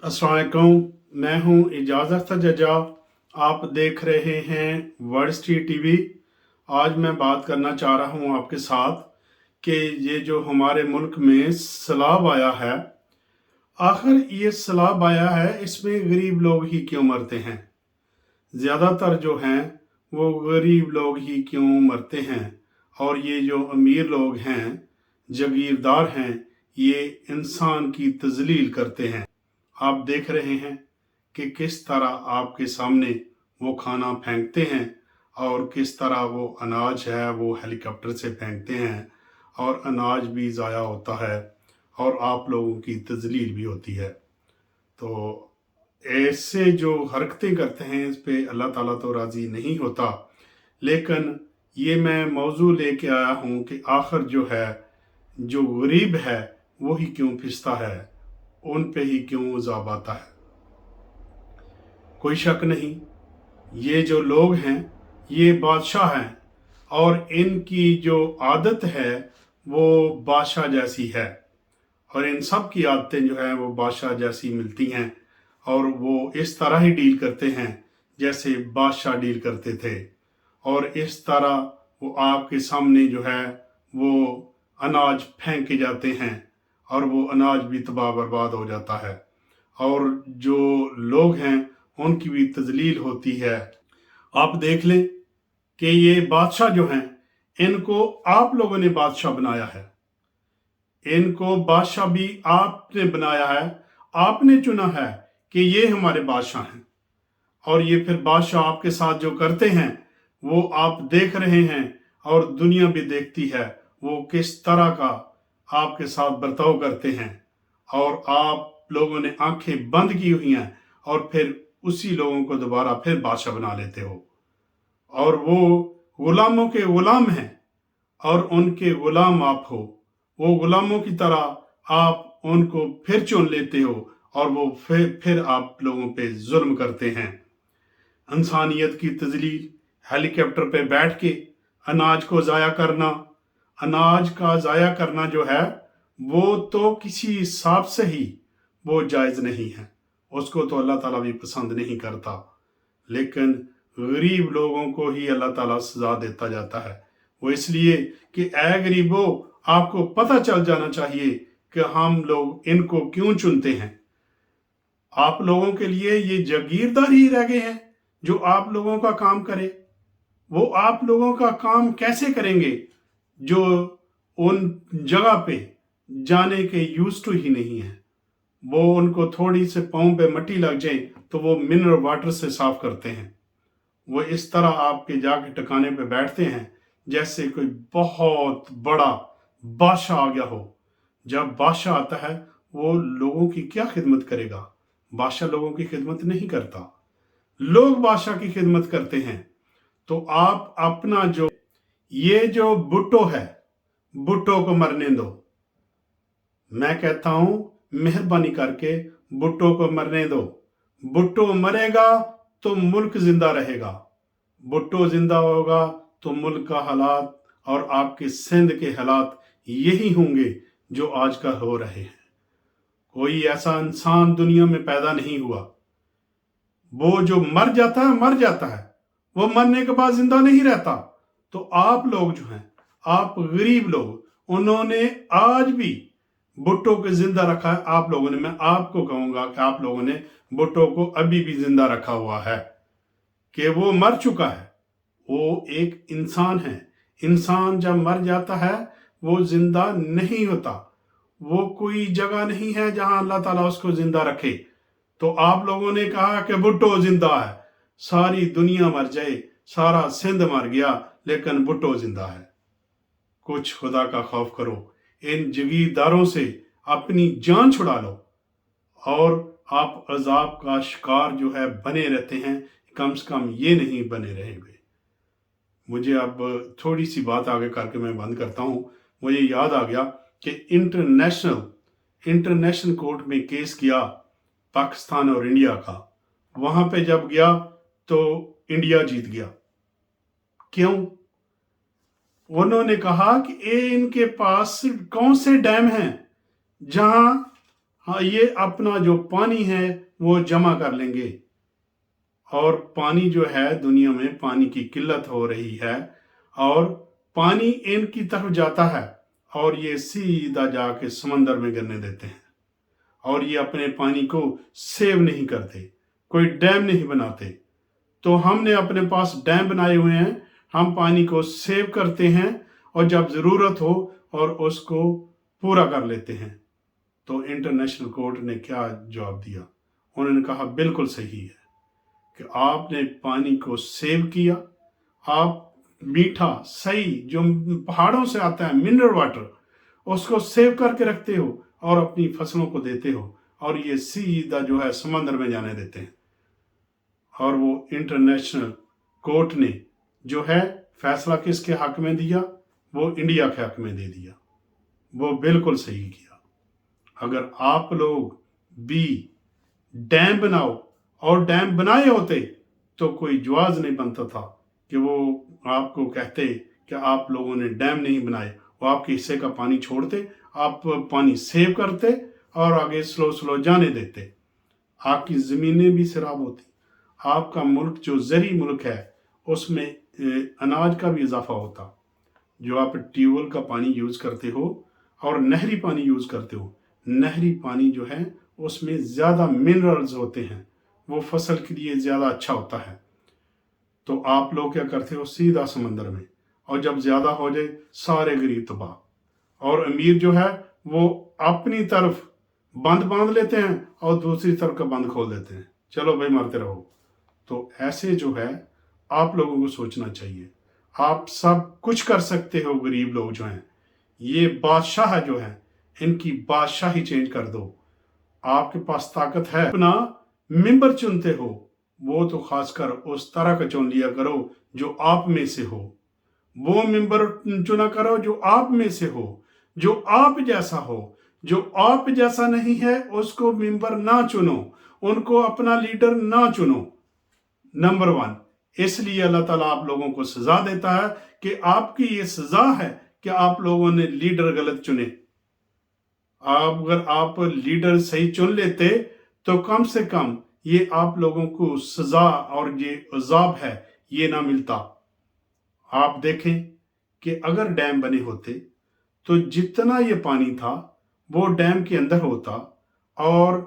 अस्सलाम वालेकुम। मैं हूं इजाज़त जजा। आप देख रहे हैं वर्ल्ड स्ट्रीट टीवी। आज मैं बात करना चाह रहा हूं आपके साथ कि ये जो हमारे मुल्क में सैलाब आया है, आखिर ये सैलाब आया है, इसमें गरीब लोग ही क्यों मरते हैं? ज़्यादातर जो हैं वो गरीब लोग ही क्यों मरते हैं? और ये जो अमीर लोग हैं, जागीरदार हैं, ये इंसान की तजलील करते हैं। आप देख रहे हैं कि किस तरह आपके सामने वो खाना फेंकते हैं और किस तरह वो अनाज है वो हेलीकॉप्टर से फेंकते हैं, और अनाज भी ज़ाया होता है और आप लोगों की तजलील भी होती है। तो ऐसे जो हरकतें करते हैं इस पे अल्लाह ताला तो राज़ी नहीं होता। लेकिन ये मैं मौजू लेके आया हूँ कि आखिर जो है, जो गरीब है वो ही क्यों पिसता है, उन पे ही क्यों अज़ाब आता है। कोई शक नहीं, ये जो लोग हैं ये बादशाह हैं और इनकी जो आदत है वो बादशाह जैसी है, और इन सब की आदतें जो हैं वो बादशाह जैसी मिलती हैं, और वो इस तरह ही डील करते हैं जैसे बादशाह डील करते थे। और इस तरह वो आपके सामने जो है वो अनाज फेंके जाते हैं और वो अनाज भी तबाह बर्बाद हो जाता है, और जो लोग हैं उनकी भी तजलील होती है। आप देख लें कि ये बादशाह जो हैं, इनको आप लोगों ने बादशाह बनाया है, इनको बादशाह भी आपने बनाया है, आपने चुना है कि ये हमारे बादशाह हैं। और ये फिर बादशाह आपके साथ जो करते हैं वो आप देख रहे हैं, और दुनिया भी देखती है वो किस तरह का आपके साथ बर्ताव करते हैं, और आप लोगों ने आंखें बंद की हुई हैं और फिर उसी लोगों को दोबारा फिर बादशाह बना लेते हो, और वो गुलामों के गुलाम हैं और उनके गुलाम आप हो। वो गुलामों की तरह आप उनको फिर चुन लेते हो और वो फिर आप लोगों पे जुल्म करते हैं। इंसानियत की तजलील, हेलीकॉप्टर पे बैठ के अनाज को ज़ाया करना, अनाज का ज़ाया करना जो है वो तो किसी हिसाब से ही वो जायज़ नहीं है, उसको तो अल्लाह ताला भी पसंद नहीं करता। लेकिन गरीब लोगों को ही अल्लाह ताला सजा देता जाता है। वो इसलिए कि ऐ गरीबो, आपको पता चल जाना चाहिए कि हम लोग इनको क्यों चुनते हैं। आप लोगों के लिए ये जागीरदार ही रह गए हैं जो आप लोगों का काम करे। वो आप लोगों का काम कैसे करेंगे जो उन जगह पे जाने के यूज टू ही नहीं है। वो उनको थोड़ी से पाँव पे मट्टी लग जाए तो वो मिनरल वाटर से साफ करते हैं। वो इस तरह आपके जाके टिकाने पे बैठते हैं जैसे कोई बहुत बड़ा बादशाह आ गया हो। जब बादशाह आता है वो लोगों की क्या खिदमत करेगा? बादशाह लोगों की खिदमत नहीं करता, लोग बादशाह की खिदमत करते हैं। तो आप अपना जो ये जो भुट्टो है, भुट्टो को मरने दो। मैं कहता हूं मेहरबानी करके भुट्टो को मरने दो। भुट्टो मरेगा तो मुल्क जिंदा रहेगा, भुट्टो जिंदा होगा तो मुल्क का हालात और आपके सिंध के हालात यही होंगे जो आजकल हो रहे हैं। कोई ऐसा इंसान दुनिया में पैदा नहीं हुआ, वो जो मर जाता है मर जाता है, वो मरने के बाद जिंदा नहीं रहता। तो आप लोग जो हैं, आप गरीब लोग, उन्होंने आज भी भुट्टो को जिंदा रखा है। आप लोगों ने, मैं आपको कहूंगा कि आप लोगों ने भुट्टो को अभी भी जिंदा रखा हुआ है, कि वो मर चुका है। वो एक इंसान है, इंसान जब मर जाता है वो जिंदा नहीं होता। वो कोई जगह नहीं है जहां अल्लाह ताला उसको जिंदा रखे। तो आप लोगों ने कहा कि भुट्टो जिंदा है, सारी दुनिया मर जाए, सारा सिंध मर गया, लेकिन भुट्टो जिंदा है। कुछ खुदा का खौफ करो, इन जगीरदारों से अपनी जान छुड़ा लो, और आप अजाब का शिकार जो है बने रहते हैं, कम से कम ये नहीं बने रहेंगे। मुझे अब थोड़ी सी बात आगे करके मैं बंद करता हूँ। मुझे याद आ गया कि इंटरनेशनल कोर्ट में केस किया पाकिस्तान और इंडिया का। वहां पे जब गया तो इंडिया जीत गया। क्यों? उन्होंने कहा कि ये इनके पास कौन से डैम हैं जहां हाँ, ये अपना जो पानी है वो जमा कर लेंगे। और पानी जो है, दुनिया में पानी की किल्लत हो रही है और पानी इनकी तरफ जाता है और ये सीधा जाके समंदर में गिरने देते हैं। और ये अपने पानी को सेव नहीं करते, कोई डैम नहीं बनाते। तो हमने अपने पास डैम बनाए हुए हैं, हम पानी को सेव करते हैं और जब ज़रूरत हो और उसको पूरा कर लेते हैं। तो इंटरनेशनल कोर्ट ने क्या जवाब दिया? उन्होंने कहा बिल्कुल सही है कि आपने पानी को सेव किया, आप मीठा सही जो पहाड़ों से आता है मिनरल वाटर, उसको सेव करके रखते हो और अपनी फसलों को देते हो, और ये सीधा जो है समंदर में जाने देते हैं। और वो इंटरनेशनल कोर्ट ने जो है फैसला किसके हक में दिया? वो इंडिया के हक में दे दिया। वो बिल्कुल सही किया। अगर आप लोग भी डैम बनाओ, और डैम बनाए होते तो कोई जवाब नहीं बनता था कि वो आपको कहते कि आप लोगों ने डैम नहीं बनाए। वो आपके हिस्से का पानी छोड़ते, आप पानी सेव करते और आगे स्लो स्लो जाने देते। आपकी ज़मीनें भी सैराब होती, आपका मुल्क जो ज़री मुल्क है उसमें अनाज का भी इजाफा होता। जो आप ट्यूबवेल का पानी यूज़ करते हो और नहरी पानी यूज़ करते हो, नहरी पानी जो है उसमें ज़्यादा मिनरल्स होते हैं, वो फसल के लिए ज़्यादा अच्छा होता है। तो आप लोग क्या करते हो? सीधा समंदर में, और जब ज़्यादा हो जाए सारे गरीब तबाह, और अमीर जो है वो अपनी तरफ बंद बांध लेते हैं और दूसरी तरफ का बंद खोल देते हैं, चलो भाई मरते रहो। तो ऐसे जो है आप लोगों को सोचना चाहिए। आप सब कुछ कर सकते हो, गरीब लोग जो हैं, ये बादशाह जो है इनकी बादशाही चेंज कर दो। आपके पास ताकत है, अपना मेंबर चुनते हो, वो तो खासकर उस तरह का चुन लिया करो जो आप में से हो। वो मेंबर चुना करो जो आप में से हो, जो आप जैसा हो। जो आप जैसा नहीं है उसको मेंबर ना चुनो, उनको अपना लीडर ना चुनो। नंबर 1, इसलिए अल्लाह ताला आप लोगों को सजा देता है कि आपकी ये सजा है कि आप लोगों ने लीडर गलत चुने। अगर आप लीडर सही चुन लेते तो कम से कम ये आप लोगों को सजा और ये अजाब है ये ना मिलता। आप देखें कि अगर डैम बने होते तो जितना ये पानी था वो डैम के अंदर होता और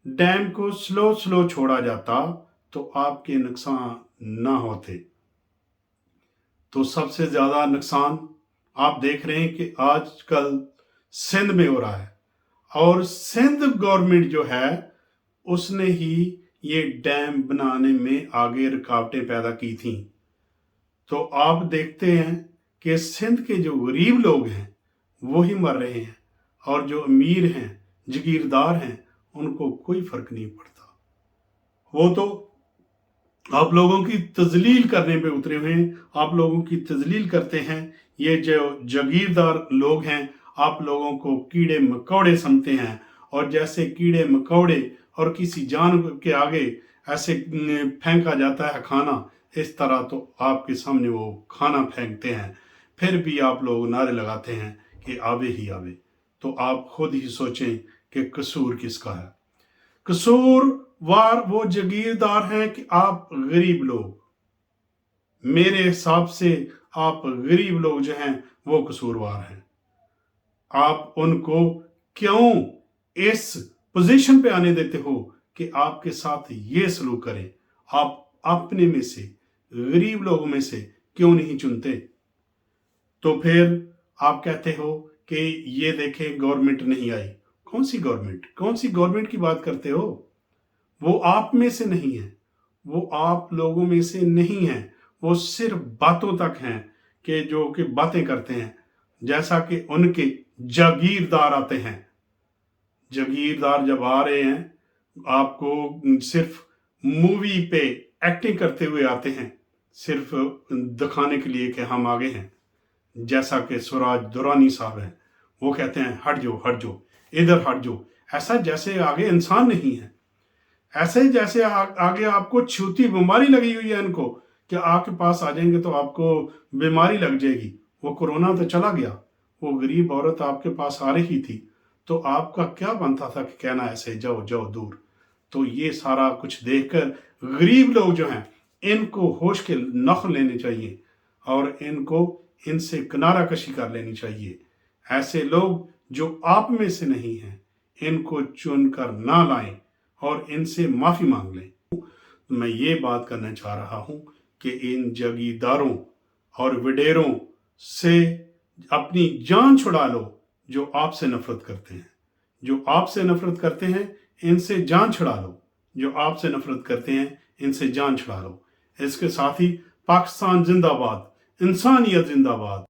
डैम को स्लो स्लो छोड़ा जाता तो आपके नुकसान ना होते। तो सबसे ज्यादा नुकसान आप देख रहे हैं कि आजकल सिंध में हो रहा है, और सिंध गवर्नमेंट जो है उसने ही ये डैम बनाने में आगे रुकावटें पैदा की थी। तो आप देखते हैं कि सिंध के जो गरीब लोग हैं वो ही मर रहे हैं, और जो अमीर हैं, जागीरदार हैं, उनको कोई फर्क नहीं पड़ता। वो तो आप लोगों की तजलील करने पे उतरे हुए हैं, आप लोगों की तजलील करते हैं। ये जो जागीरदार लोग हैं आप लोगों को कीड़े मकोड़े समझते हैं, और जैसे कीड़े मकोड़े और किसी जानवर के आगे ऐसे फेंका जाता है खाना, इस तरह तो आपके सामने वो खाना फेंकते हैं, फिर भी आप लोग नारे लगाते हैं कि आवे ही आवे। तो आप खुद ही सोचें कि कसूर किसका है। कसूरवार वो जागीरदार हैं कि आप गरीब लोग। मेरे हिसाब से आप गरीब लोग जो हैं वो कसूरवार हैं। आप उनको क्यों इस पोजीशन पे आने देते हो कि आपके साथ ये सलूक करें? आप अपने में से, गरीब लोगों में से क्यों नहीं चुनते? तो फिर आप कहते हो कि ये देखें गवर्नमेंट नहीं आई। कौन सी गवर्नमेंट? कौन सी गवर्नमेंट की बात करते हो? वो आप में से नहीं है, वो आप लोगों में से नहीं है, वो सिर्फ बातों तक हैं कि जो कि बातें करते हैं, जैसा कि उनके जागीरदार आते हैं। जागीरदार जब आ रहे हैं आपको सिर्फ मूवी पे एक्टिंग करते हुए आते हैं, सिर्फ दिखाने के लिए कि हम आगे हैं। जैसा कि स्वराज दुरानी साहब हैं, वो कहते हैं हट जाओ इधर हट जाओ, ऐसा जैसे आगे इंसान नहीं है। ऐसे ही जैसे आगे आपको छूती बीमारी लगी हुई है इनको कि आपके पास आ जाएंगे तो आपको बीमारी लग जाएगी। वो कोरोना तो चला गया, वो गरीब औरत आपके पास आ रही थी तो आपका क्या बनता था कि कहना ऐसे जाओ जाओ दूर। तो ये सारा कुछ देखकर गरीब लोग जो हैं इनको होश के नख लेने चाहिए और इनसे किनारा कशी कर लेनी चाहिए। ऐसे लोग जो आप में से नहीं हैं इनको चुनकर ना लाएं और इनसे माफी मांग लें। मैं ये बात करना चाह रहा हूं कि इन जगीरदारों और विडेरों से अपनी जान छुड़ा लो जो आपसे नफरत करते हैं। जो आपसे नफरत करते हैं इनसे जान छुड़ा लो। जो आपसे नफरत करते हैं इनसे जान छुड़ा लो। इसके साथ ही पाकिस्तान जिंदाबाद, इंसानियत जिंदाबाद।